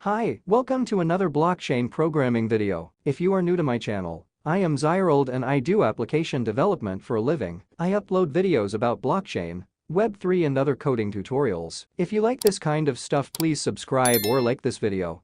Hi, welcome to another blockchain programming video. If you are new to my channel, I am Zyrold and I do application development for a living. I upload videos about blockchain, web3 and other coding tutorials. If you like this kind of stuff, please subscribe or like this video.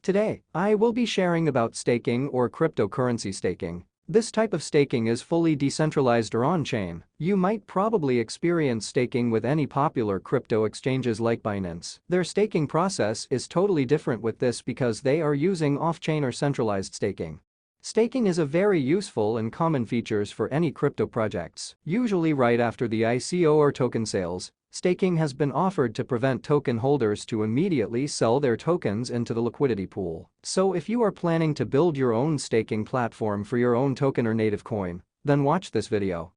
Today, I will be sharing about staking or cryptocurrency staking. This type of staking is fully decentralized or on-chain. You might probably experience staking with any popular crypto exchanges like Binance. Their staking process is totally different with this because they are using off-chain or centralized staking. Staking is a very useful and common features for any crypto projects. Usually right after the ICO or token sales, staking has been offered to prevent token holders to immediately sell their tokens into the liquidity pool. So if you are planning to build your own staking platform for your own token or native coin, then watch this video.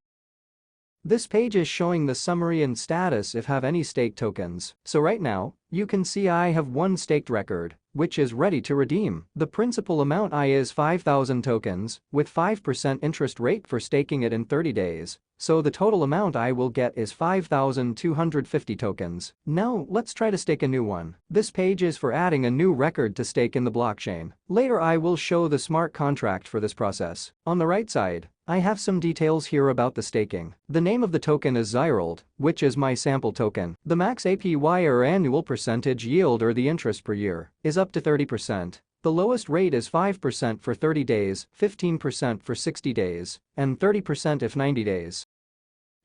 This page is showing the summary and status if have any staked tokens. So right now, you can see I have one staked record, which is ready to redeem. The principal amount is 5,000 tokens, with 5% interest rate for staking it in 30 days. So the total amount I will get is 5,250 tokens. Now let's try to stake a new one. This page is for adding a new record to stake in the blockchain. Later I will show the smart contract for this process. On the right side, I have some details here about the staking. The name of the token is Zyrold, which is my sample token. The max APY or annual percentage yield or the interest per year is up to 30%. The lowest rate is 5% for 30 days, 15% for 60 days, and 30% if 90 days.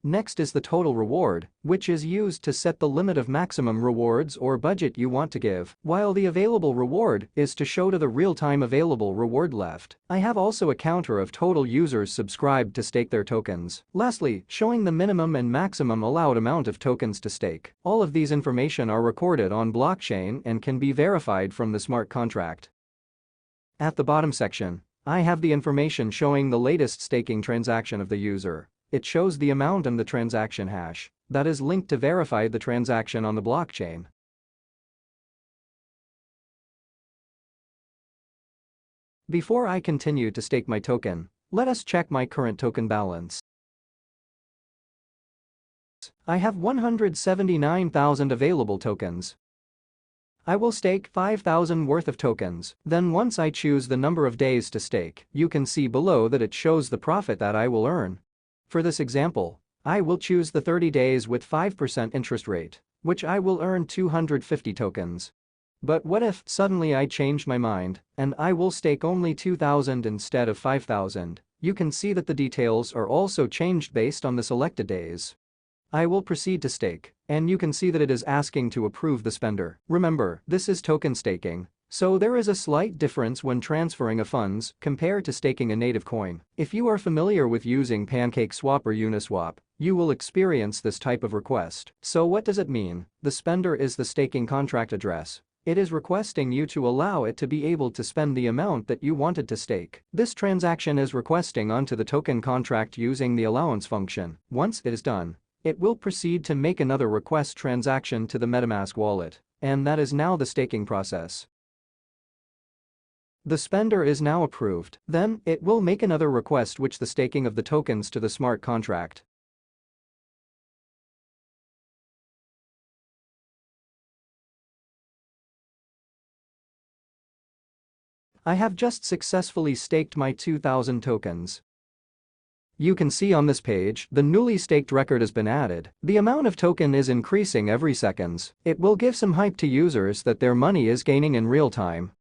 Next is the total reward, which is used to set the limit of maximum rewards or budget you want to give, while the available reward is to show to the real-time available reward left. I have also a counter of total users subscribed to stake their tokens. Lastly, showing the minimum and maximum allowed amount of tokens to stake. All of these information are recorded on blockchain and can be verified from the smart contract. At the bottom section, I have the information showing the latest staking transaction of the user. It shows the amount and the transaction hash that is linked to verify the transaction on the blockchain. Before I continue to stake my token, let us check my current token balance. I have 179,000 available tokens. I will stake 5,000 worth of tokens. Then once I choose the number of days to stake, you can see below that it shows the profit that I will earn. For this example, I will choose the 30 days with 5% interest rate, which I will earn 250 tokens. But what if suddenly I change my mind and I will stake only 2,000 instead of 5,000? You can see that the details are also changed based on the selected days. I will proceed to stake, and you can see that it is asking to approve the spender. Remember, this is token staking, so there is a slight difference when transferring funds compared to staking a native coin. If you are familiar with using PancakeSwap or Uniswap, you will experience this type of request. So what does it mean? The spender is the staking contract address. It is requesting you to allow it to be able to spend the amount that you wanted to stake. This transaction is requesting onto the token contract using the allowance function. Once it is done, it will proceed to make another request transaction to the MetaMask wallet, and that is now the staking process. The spender is now approved. Then, it will make another request which the staking of the tokens to the smart contract. I have just successfully staked my 2,000 tokens. You can see on this page, the newly staked record has been added. The amount of token is increasing every seconds. It will give some hype to users that their money is gaining in real time.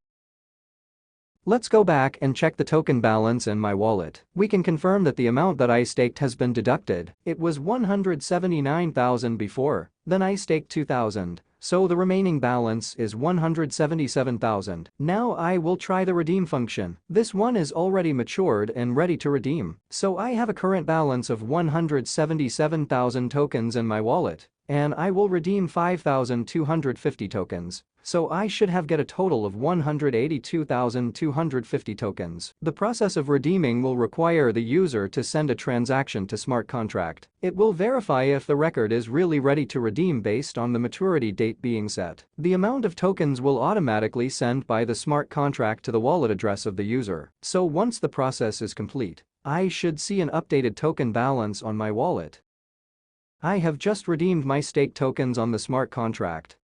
Let's go back and check the token balance in my wallet. We can confirm that the amount that I staked has been deducted. It was 179,000 before, then I staked 2,000. So the remaining balance is 177,000. Now I will try the redeem function. This one is already matured and ready to redeem. So I have a current balance of 177,000 tokens in my wallet, and I will redeem 5,250 tokens. So I should get a total of 182,250 tokens. The process of redeeming will require the user to send a transaction to smart contract. It will verify if the record is really ready to redeem based on the maturity date being set. The amount of tokens will automatically send by the smart contract to the wallet address of the user. So once the process is complete, I should see an updated token balance on my wallet. I have just redeemed my stake tokens on the smart contract.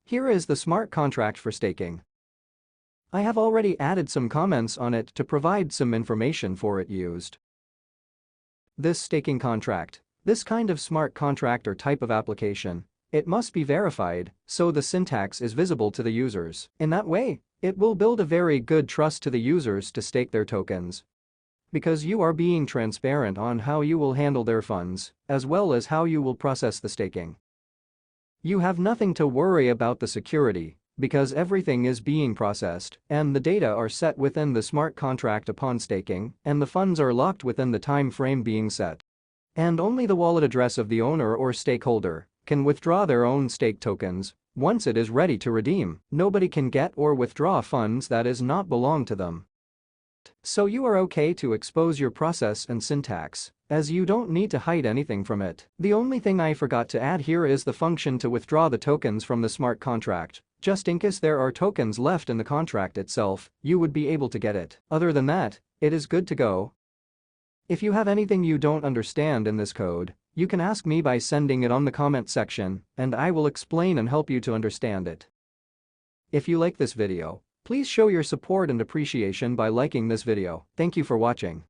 Here is the smart contract for staking. I have already added some comments on it to provide some information for it used. This staking contract. This kind of smart contract or type of application, it must be verified, so the syntax is visible to the users. In that way, it will build a very good trust to the users to stake their tokens. Because you are being transparent on how you will handle their funds, as well as how you will process the staking. You have nothing to worry about the security, because everything is being processed, and the data are set within the smart contract upon staking, and the funds are locked within the time frame being set. And only the wallet address of the owner or stakeholder can withdraw their own stake tokens. Once it is ready to redeem, nobody can get or withdraw funds that is not belong to them. So you are okay to expose your process and syntax, as you don't need to hide anything from it. The only thing I forgot to add here is the function to withdraw the tokens from the smart contract. Just in case there are tokens left in the contract itself, you would be able to get it. Other than that, it is good to go. If you have anything you don't understand in this code, you can ask me by sending it on the comment section, and I will explain and help you to understand it. If you like this video, please show your support and appreciation by liking this video. Thank you for watching.